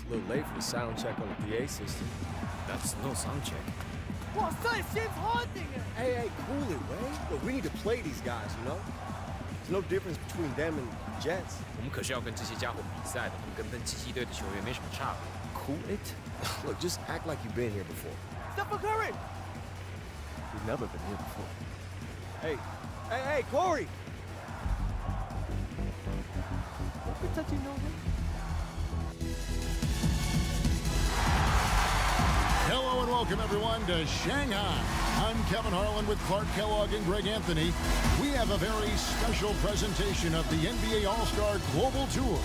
A little late for the sound check on the PA system. That's no sound check. 哇塞，James Harden 哎！ Hey, cool it, man. Look, we need to play these guys, you know? There's no difference between them and Jets. 我们可是要跟这些家伙比赛的，我们跟喷气队的球员没什么差别。Cool it? Look, just act like you've been here before. Stephen Curry! We've never been here before. Hey, Corey! We're touching no him. Hello and welcome everyone to Shanghai. I'm Kevin Harlan with Clark Kellogg and Greg Anthony. We have a very special presentation of the NBA All-Star Global Tour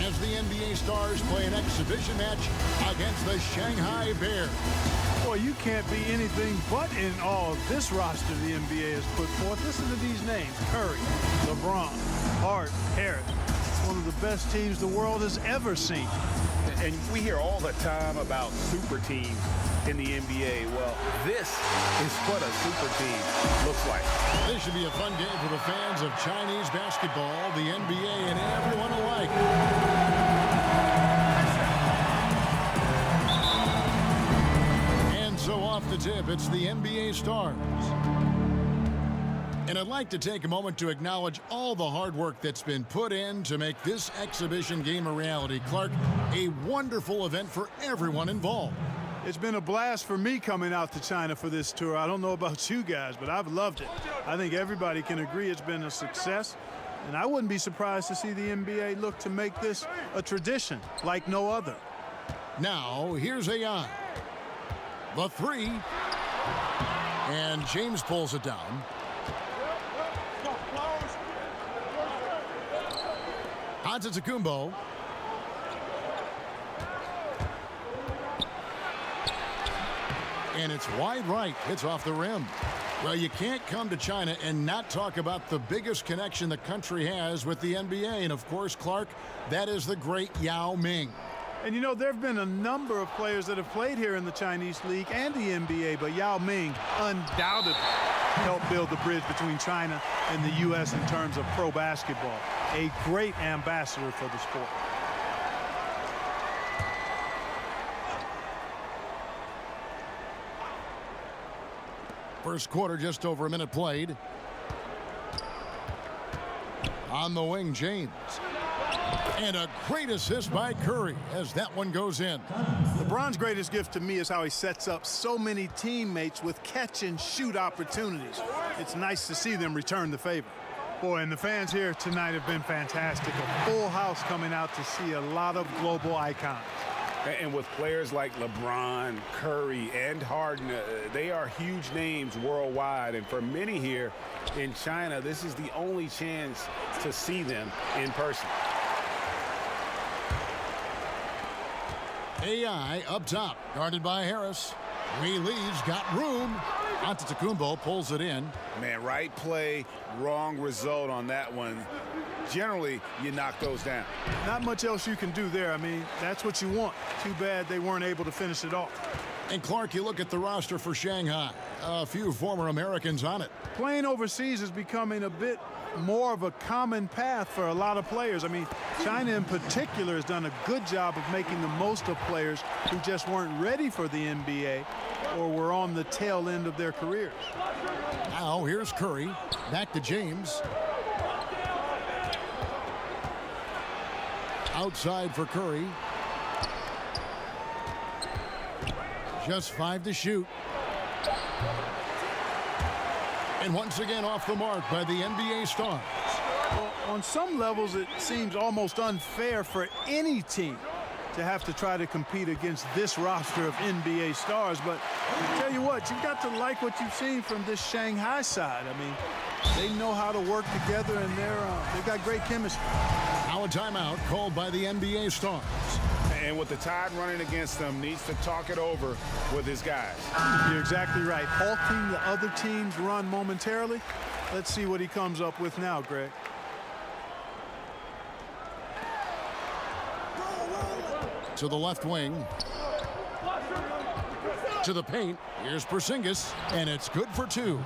as the NBA Stars play an exhibition match against the Shanghai Bears. Boy, you can't be anything but in awe of this roster the NBA has put forth. Listen to these names: Curry, LeBron, Hart, Harris. It's one of the best teams the world has ever seen. And we hear all the time about super teams in the NBA. Well, this is what a super team looks like. This should be a fun game for the fans of Chinese basketball, the NBA, and everyone alike. And so off the tip, it's the NBA Stars. And I'd like to take a moment to acknowledge all the hard work that's been put in to make this exhibition game a reality. Clark, a wonderful event for everyone involved. It's been a blast for me coming out to China for this tour. I don't know about you guys, but I've loved it. I think everybody can agree it's been a success. And I wouldn't be surprised to see the NBA look to make this a tradition like no other. Now, here's AI. The three. And James pulls it down. Antetokounmpo. And it's wide right. It's off the rim. Well, you can't come to China and not talk about the biggest connection the country has with the NBA. And, of course, Clark, that is the great Yao Ming. And, you know, there have been a number of players that have played here in the Chinese League and the NBA, but Yao Ming undoubtedly helped build the bridge between China and the U.S. in terms of pro basketball. A great ambassador for the sport. First quarter, just over a minute played. On the wing, James. And a great assist by Curry as that one goes in. LeBron's greatest gift to me is how he sets up so many teammates with catch-and-shoot opportunities. It's nice to see them return the favor. Boy, and the fans here tonight have been fantastic. A full house coming out to see a lot of global icons. And with players like LeBron, Curry, and Harden, they are huge names worldwide. And for many here in China, this is the only chance to see them in person. AI up top, guarded by Harris. Lee Lee's got room. Antetokounmpo pulls it in. Man, right play, wrong result on that one. Generally, you knock those down. Not much else you can do there. I mean, that's what you want. Too bad they weren't able to finish it off. And Clark, you look at the roster for Shanghai. A few former Americans on it. Playing overseas is becoming a bit more of a common path for a lot of players. I mean, China in particular has done a good job of making the most of players who just weren't ready for the NBA or were on the tail end of their careers. Now here's Curry. Back to James. Outside for Curry. Just 5 to shoot. And once again off the mark by the NBA Stars. Well, on some levels, it seems almost unfair for any team to have to try to compete against this roster of NBA stars. But I tell you what, you've got to like what you've seen from this Shanghai side. I mean, they know how to work together, and they've got great chemistry. Now a timeout called by the NBA Stars. And with the tide running against them, needs to talk it over with his guys. You're exactly right. Halting the other team's run momentarily. Let's see what he comes up with now, Greg. To the left wing. To the paint. Here's Porzingis, and it's good for 2.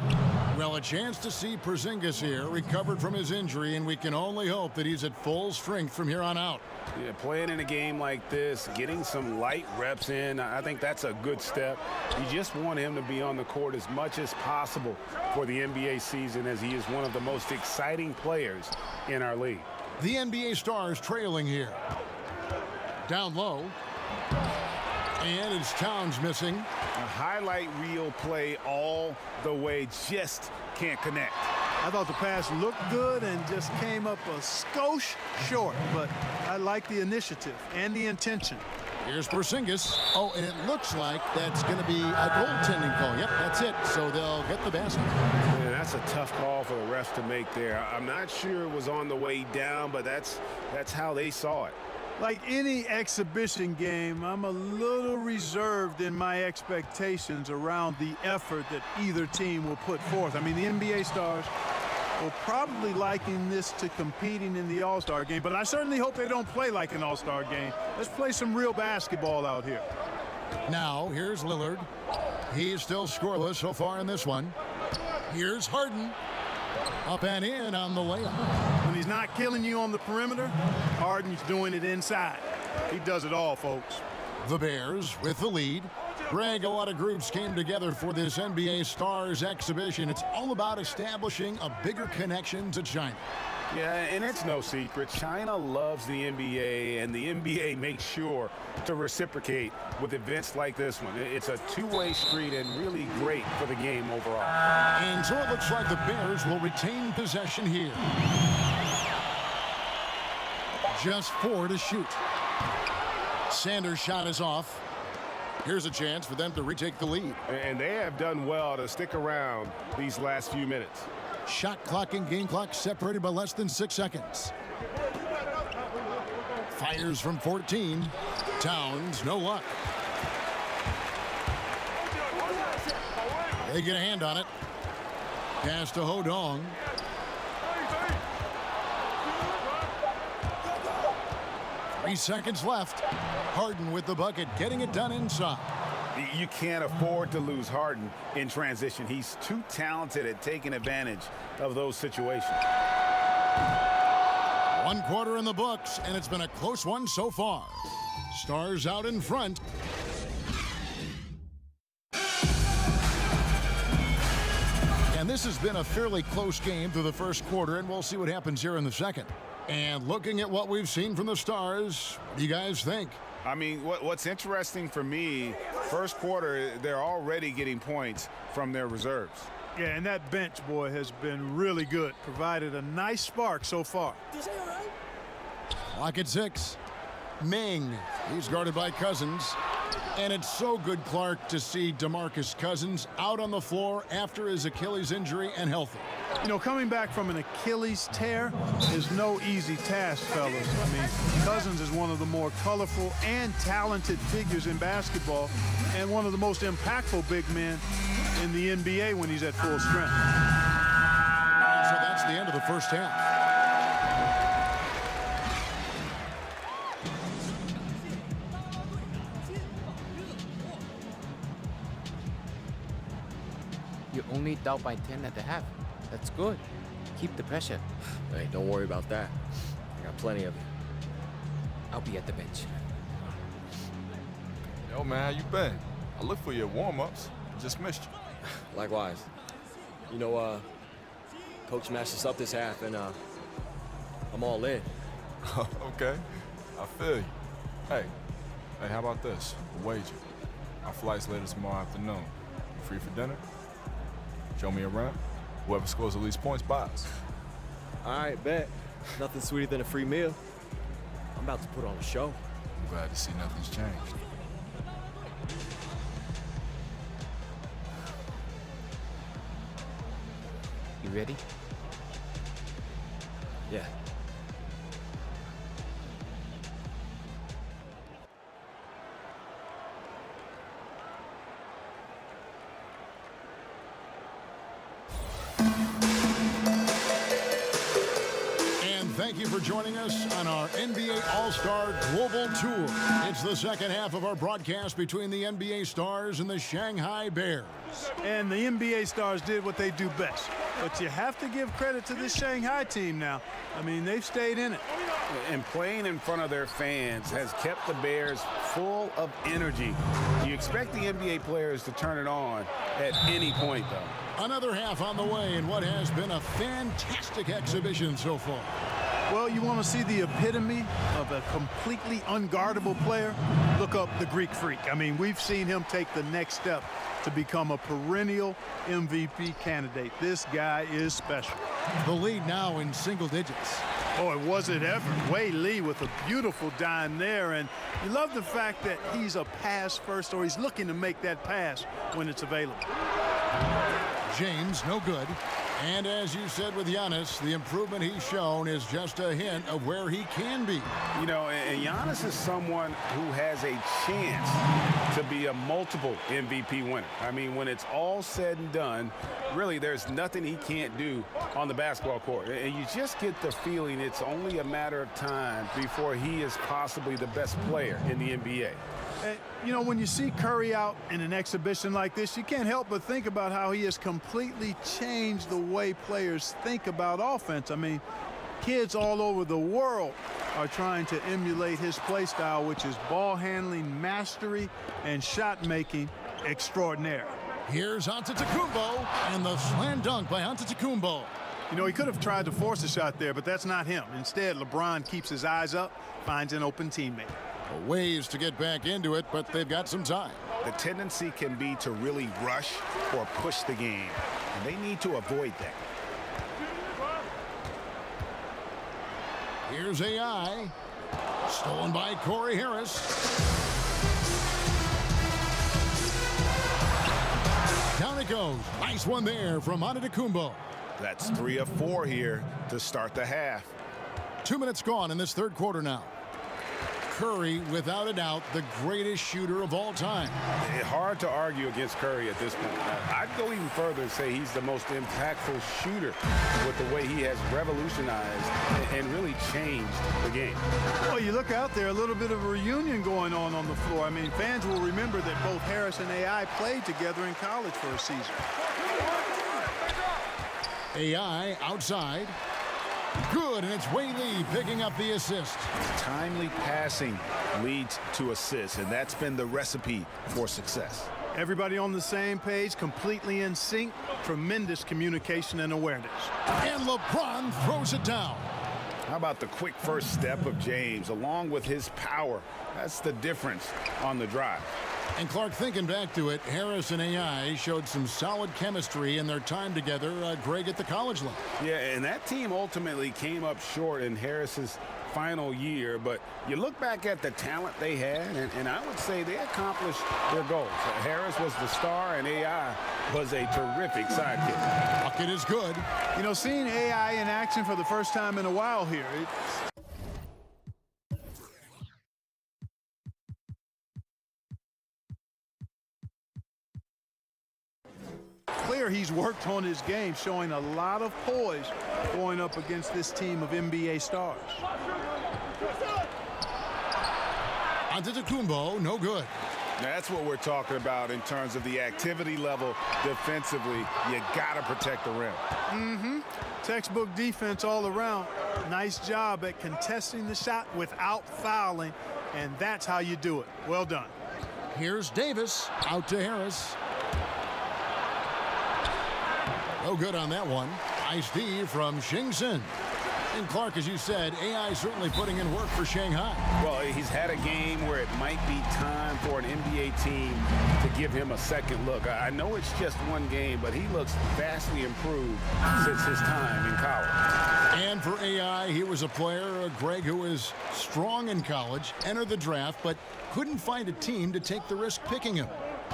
Well, a chance to see Porzingis here, recovered from his injury, and we can only hope that he's at full strength from here on out. Yeah, playing in a game like this, getting some light reps in, I think that's a good step. You just want him to be on the court as much as possible for the NBA season, as he is one of the most exciting players in our league. The NBA Stars trailing here. Down low. And it's Towns missing. A highlight reel play all the way, just can't connect. I thought the pass looked good and just came up a skosh short, but I like the initiative and the intention. Here's Porzingis. Oh, and it looks like that's going to be a goaltending call. Yep, that's it. So they'll get the basket. Man, that's a tough call for the refs to make there. I'm not sure it was on the way down, but that's how they saw it. Like any exhibition game, I'm a little reserved in my expectations around the effort that either team will put forth. I mean, the NBA Stars will probably liken this to competing in the All-Star game, but I certainly hope they don't play like an All-Star game. Let's play some real basketball out here. Now, here's Lillard. He's still scoreless so far in this one. Here's Harden. Up and in on the layup. When he's not killing you on the perimeter, Harden's doing it inside. He does it all, folks. The Bears with the lead. Greg, a lot of groups came together for this NBA Stars exhibition. It's all about establishing a bigger connection to China. Yeah, and it's no secret. China loves the NBA, and the NBA makes sure to reciprocate with events like this one. It's a two-way street and really great for the game overall. And so it looks like the Bears will retain possession here. Just 4 to shoot. Sanders' shot is off. Here's a chance for them to retake the lead. And they have done well to stick around these last few minutes. Shot clock and game clock separated by less than 6 seconds. Fires from 14. Towns, no luck. They get a hand on it. Pass to Hodong. Three seconds left. Harden with the bucket, getting it done inside. You can't afford to lose Harden in transition. He's too talented at taking advantage of those situations. 1 quarter in the books, and it's been a close one so far. Stars out in front. And this has been a fairly close game through the first quarter, and we'll see what happens here in the second. And looking at what we've seen from the Stars, what do you guys think? I mean, what's interesting for me, first quarter, they're already getting points from their reserves. Yeah, and that bench, boy, has been really good. Provided a nice spark so far. Clock at 6. Ming, he's guarded by Cousins. And it's so good, Clark, to see DeMarcus Cousins out on the floor after his Achilles injury and healthy. You know, coming back from an Achilles tear is no easy task, fellas. I mean, Cousins is one of the more colorful and talented figures in basketball and one of the most impactful big men in the NBA when he's at full strength. So that's the end of the first half. You only down by 10 at the half. That's good. Keep the pressure. Hey, don't worry about that. I got plenty of it. I'll be at the bench. Yo, man, how you been? I looked for your warm-ups. Just missed you. Likewise. You know, Coach matched us up this half, and I'm all in. Okay, I feel you. Hey, how about this? A wager. Our flight's later tomorrow afternoon. You free for dinner? Show me around. Whoever scores the least points buys. All right, bet. Nothing sweeter than a free meal. I'm about to put on a show. I'm glad to see nothing's changed. You ready? Yeah. Thank thank you for joining us on our NBA All-Star Global Tour. It's the second half of our broadcast between the NBA Stars and the Shanghai Bears. And the NBA Stars did what they do best. But you have to give credit to this Shanghai team now. I mean, they've stayed in it. And playing in front of their fans has kept the Bears full of energy. You expect the NBA players to turn it on at any point, though. Another half on the way in what has been a fantastic exhibition so far. Well, you want to see the epitome of a completely unguardable player? Look up the Greek Freak. I mean, we've seen him take the next step to become a perennial MVP candidate. This guy is special. The lead now in single digits. Boy, was it ever. Wei Lee with a beautiful dime there, and you love the fact that he's a pass first, or he's looking to make that pass when it's available. James, no good. And as you said with Giannis, the improvement he's shown is just a hint of where he can be. You know, and Giannis is someone who has a chance to be a multiple MVP winner. I mean, when it's all said and done, really there's nothing he can't do on the basketball court. And you just get the feeling it's only a matter of time before he is possibly the best player in the NBA. You know, when you see Curry out in an exhibition like this, you can't help but think about how he has completely changed the way players think about offense. I mean, kids all over the world are trying to emulate his play style, which is ball handling mastery and shot making extraordinaire. Here's Antetokounmpo and the slam dunk by Antetokounmpo. You know, he could have tried to force a shot there, but that's not him. Instead, LeBron keeps his eyes up, finds an open teammate. Ways to get back into it, but they've got some time. The tendency can be to really rush or push the game, and they need to avoid that. Here's AI. Stolen by Corey Harris. Down it goes. Nice one there from Antetokounmpo. That's 3 of 4 here to start the half. 2 minutes gone in this third quarter now. Curry, without a doubt, the greatest shooter of all time. It's hard to argue against Curry at this point. I'd go even further and say he's the most impactful shooter with the way he has revolutionized and really changed the game. Well, you look out there, a little bit of a reunion going on the floor. I mean, fans will remember that both Harris and AI played together in college for a season. AI outside. Good, and it's Wei Lee picking up the assist. Timely passing leads to assists, and that's been the recipe for success. Everybody on the same page, completely in sync, tremendous communication and awareness. And LeBron throws it down. How about the quick first step of James, along with his power? That's the difference on the drive. And Clark, thinking back to it, Harris and AI showed some solid chemistry in their time together, Greg, at the college level. Yeah, and that team ultimately came up short in Harris's final year, but you look back at the talent they had, and I would say they accomplished their goals. Harris was the star, and AI was a terrific sidekick. Bucket is good. You know, seeing AI in action for the first time in a while here, clear he's worked on his game, showing a lot of poise going up against this team of NBA stars. Antetokounmpo, no good. That's what we're talking about in terms of the activity level defensively. You got to protect the rim. Textbook defense all around. Nice job at contesting the shot without fouling, and that's how you do it. Well done. Here's Davis, out to Harris. No good on that one. Nice D from Shingson. And Clark, as you said, AI certainly putting in work for Shanghai. Well, he's had a game where it might be time for an NBA team to give him a second look. I know it's just one game, but he looks vastly improved since his time in college. And for AI, he was a player, Greg, who is strong in college, entered the draft, but couldn't find a team to take the risk picking him.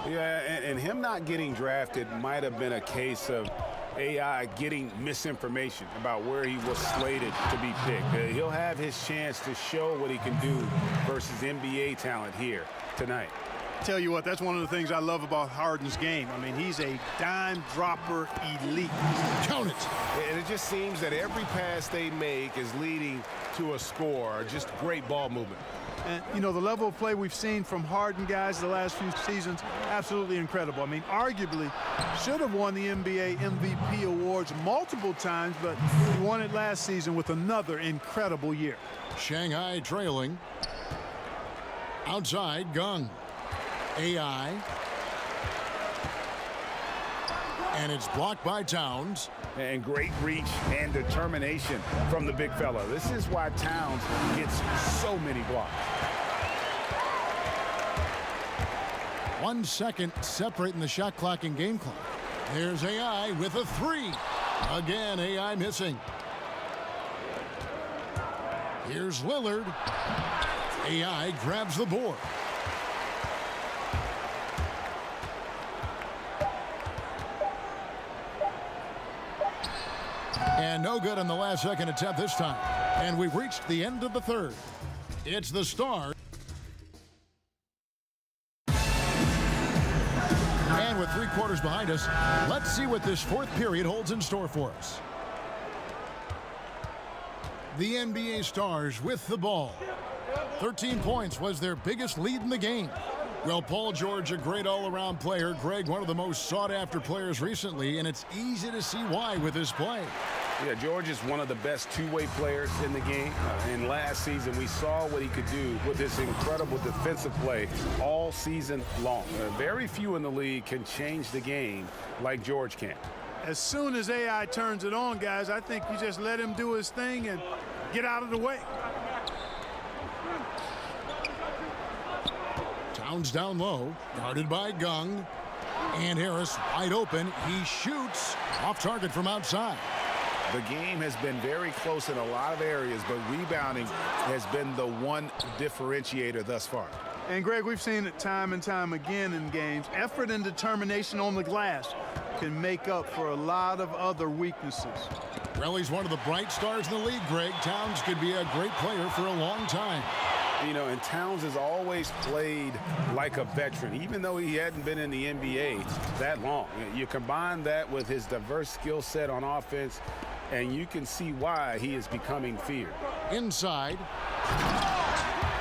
Yeah, and him not getting drafted might have been a case of AI getting misinformation about where he was slated to be picked. He'll have his chance to show what he can do versus NBA talent here tonight. Tell you what, that's one of the things I love about Harden's game. I mean, he's a dime dropper elite. Count it. And it just seems that every pass they make is leading to a score. Just great ball movement. And, you know, the level of play we've seen from Harden guys the last few seasons, absolutely incredible. I mean, arguably should have won the NBA MVP awards multiple times, but he won it last season with another incredible year. Shanghai trailing. Outside, Gung. AI. And it's blocked by Towns. And great reach and determination from the big fella. This is why Towns gets so many blocks. 1 second separating the shot clock and game clock. There's AI with a three. Again, AI missing. Here's Lillard. AI grabs the board. And no good on the last second attempt this time. And we've reached the end of the third. It's the Stars. And with 3 quarters behind us, let's see what this fourth period holds in store for us. The NBA Stars with the ball. 13 points was their biggest lead in the game. Well, Paul George, a great all-around player. Greg, one of the most sought-after players recently, and it's easy to see why with his play. Yeah, George is one of the best two-way players in the game. And last season, we saw what he could do with his incredible defensive play all season long. Very few in the league can change the game like George can. As soon as AI turns it on, guys, I think you just let him do his thing and get out of the way. Towns down low, guarded by Gung. And Harris wide open. He shoots off target from outside. The game has been very close in a lot of areas, but rebounding has been the one differentiator thus far. And, Greg, we've seen it time and time again in games. Effort and determination on the glass can make up for a lot of other weaknesses. Well, he's one of the bright stars in the league, Greg. Towns could be a great player for a long time. You know, and Towns has always played like a veteran, even though he hadn't been in the NBA that long. You combine that with his diverse skill set on offense, and you can see why he is becoming feared. Inside.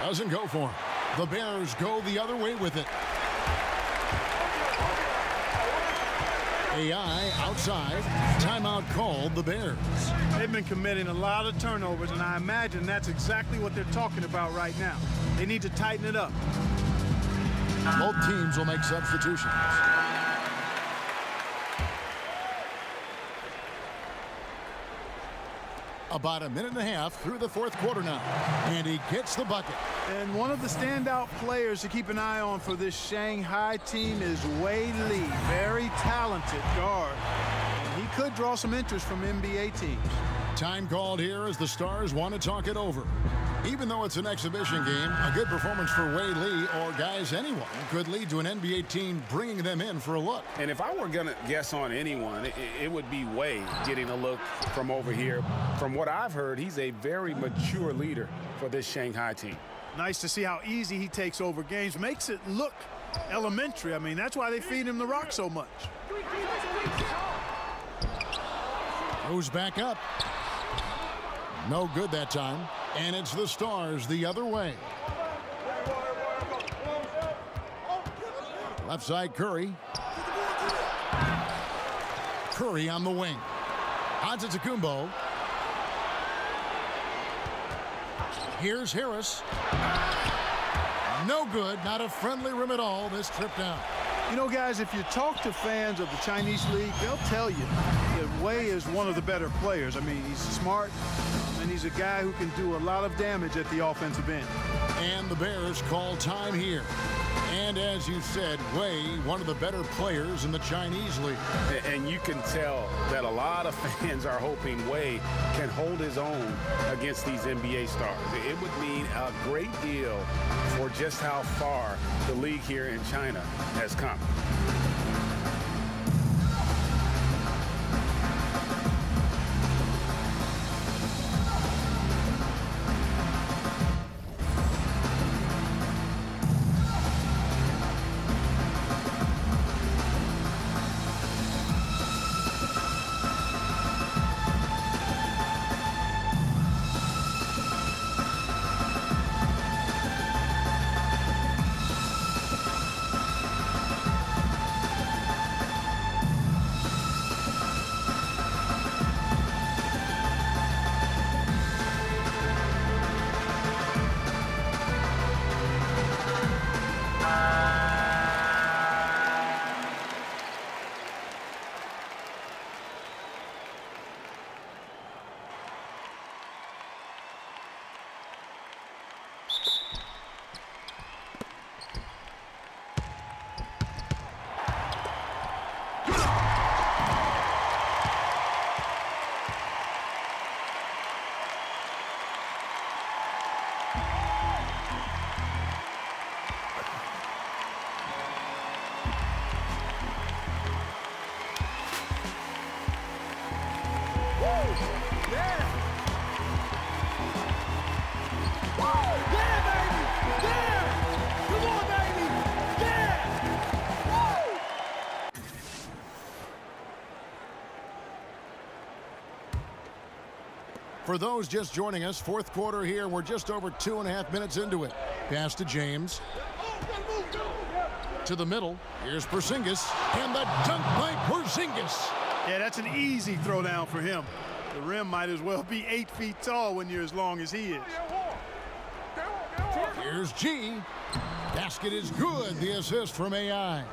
Doesn't go for him. The Bears go the other way with it. AI outside. Timeout called the Bears. They've been committing a lot of turnovers, and I imagine that's exactly what they're talking about right now. They need to tighten it up. Both teams will make substitutions. About a minute and a half through the fourth quarter now. And he gets the bucket. And one of the standout players to keep an eye on for this Shanghai team is Wei Li. Very talented guard. And he could draw some interest from NBA teams. Time called here as the Stars want to talk it over. Even though it's an exhibition game, a good performance for Wei Li, or guys, anyone, could lead to an NBA team bringing them in for a look. And if I were going to guess on anyone, it would be Wei getting a look from over here. From what I've heard, he's a very mature leader for this Shanghai team. Nice to see how easy he takes over games. Makes it look elementary. I mean, that's why they feed him the rock so much. Goes back up. No good that time. And it's the Stars the other way. Left side, Curry. Curry on the wing. Antetokounmpo. Here's Harris. No good. Not a friendly rim at all this trip down. You know, guys, if you talk to fans of the Chinese league, they'll tell you that Wei is one of the better players. I mean, he's smart, and he's a guy who can do a lot of damage at the offensive end. And the Bears call time here. And as you said, Wei, one of the better players in the Chinese league. And you can tell that a lot of fans are hoping Wei can hold his own against these NBA stars. It would mean a great deal for just how far the league here in China has come. For those just joining us, fourth quarter here. We're just over 2.5 minutes into it. Pass to James. To the middle. Here's Porzingis. And the dunk by Porzingis. Yeah, that's an easy throw down for him. The rim might as well be 8 feet tall when you're as long as he is. Here's G. Basket is good. The assist from AI.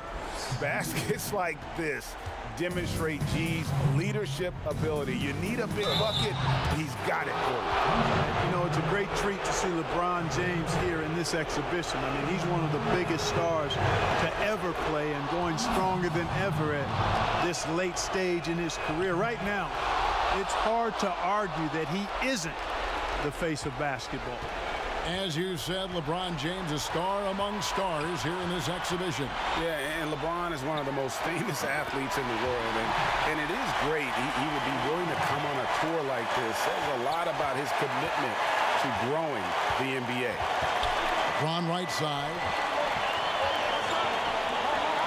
Baskets like this demonstrate G's leadership ability. You need a big bucket, he's got it for you. You know, it's a great treat to see LeBron James here in this exhibition. I mean, he's one of the biggest stars to ever play and going stronger than ever at this late stage in his career. Right now, it's hard to argue that he isn't the face of basketball. As you said, LeBron James, a star among stars here in this exhibition. Yeah, and LeBron is one of the most famous athletes in the world, and it is great. He would be willing to come on a tour like this. Says a lot about his commitment to growing the NBA. LeBron right side.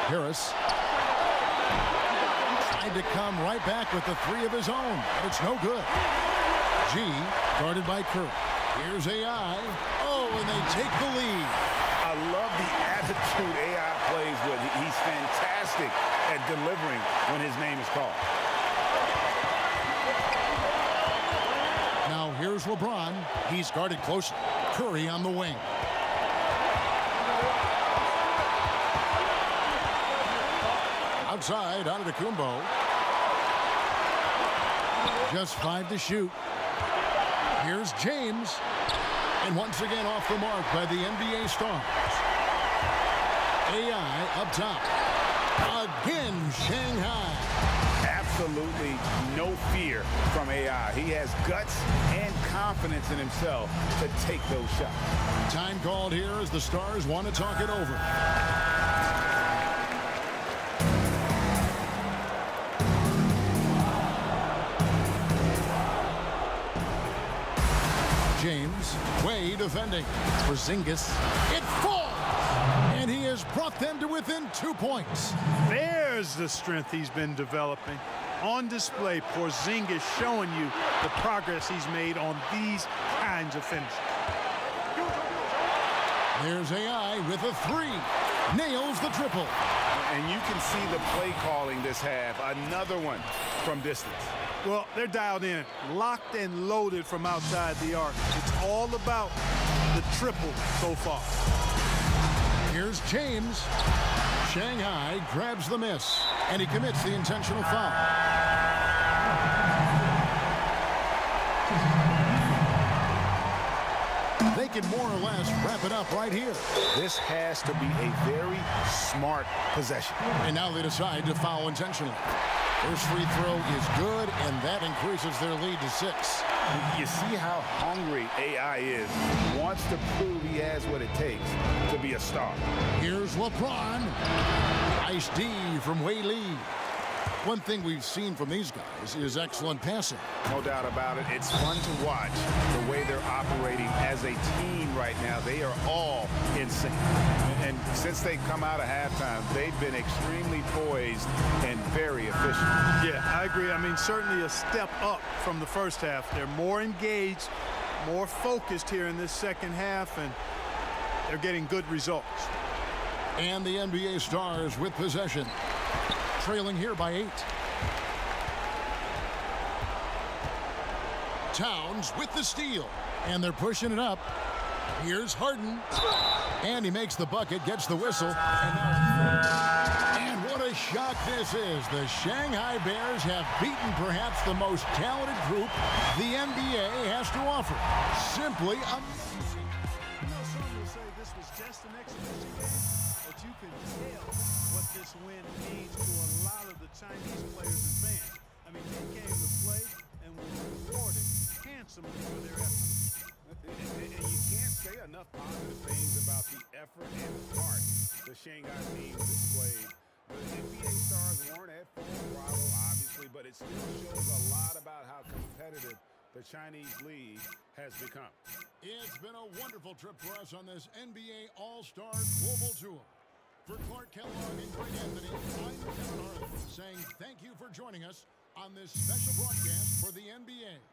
Harris tried to come right back with the three of his own, but it's no good. G guarded by Curry. Here's AI. Oh, and they take the lead. I love the attitude AI plays with. He's fantastic at delivering when his name is called. Now here's LeBron. He's guarded closely. Curry on the wing. Outside, Antetokounmpo. Just 5 to shoot. Here's James. And once again off the mark by the NBA stars. AI up top. Again, Shanghai. Absolutely no fear from AI. He has guts and confidence in himself to take those shots. Time called here as the Stars want to talk it over. James, way defending. Porzingis, it falls! And he has brought them to within 2 points. There's the strength he's been developing. On display, Porzingis showing you the progress he's made on these kinds of finishes. There's AI with a three. Nails the triple. And you can see the play calling this half. Another one from distance. Well, they're dialed in, locked and loaded from outside the arc. It's all about the triple so far. Here's James. Shanghai grabs the miss, and he commits the intentional foul. They can more or less wrap it up right here. This has to be a very smart possession. And now they decide to foul intentionally. First free throw is good, and that increases their lead to 6. You see how hungry AI is. Wants to prove he has what it takes to be a star. Here's LeBron. Nice D from Wei Lee. One thing we've seen from these guys is excellent passing. No doubt about it. It's fun to watch the way they're operating as a team right now. They are all in sync. And since they come out of halftime, they've been extremely poised and very efficient. Yeah, I agree. I mean, certainly a step up from the first half. They're more engaged, more focused here in this second half, and they're getting good results. And the NBA Stars with possession. Trailing here by 8. Towns with the steal. And they're pushing it up. Here's Harden. And he makes the bucket, gets the whistle. And what a shot this is. The Shanghai Bears have beaten perhaps the most talented group the NBA has to offer. Simply amazing. You know, some will say this was just an exhibition game, but you can tell what this win means to a lot of the Chinese players and fans. I mean, they came to play and were rewarded handsomely for their effort. And you can't say enough positive things about the effort and heart the Shanghai team displayed. The NBA Stars weren't at full throttle, obviously, but it still shows a lot about how competitive the Chinese league has become. It's been a wonderful trip for us on this NBA All-Star Global Tour. For Clark Kellogg and Greg Anthony, I'm Kevin Harlan saying thank you for joining us on this special broadcast for the NBA.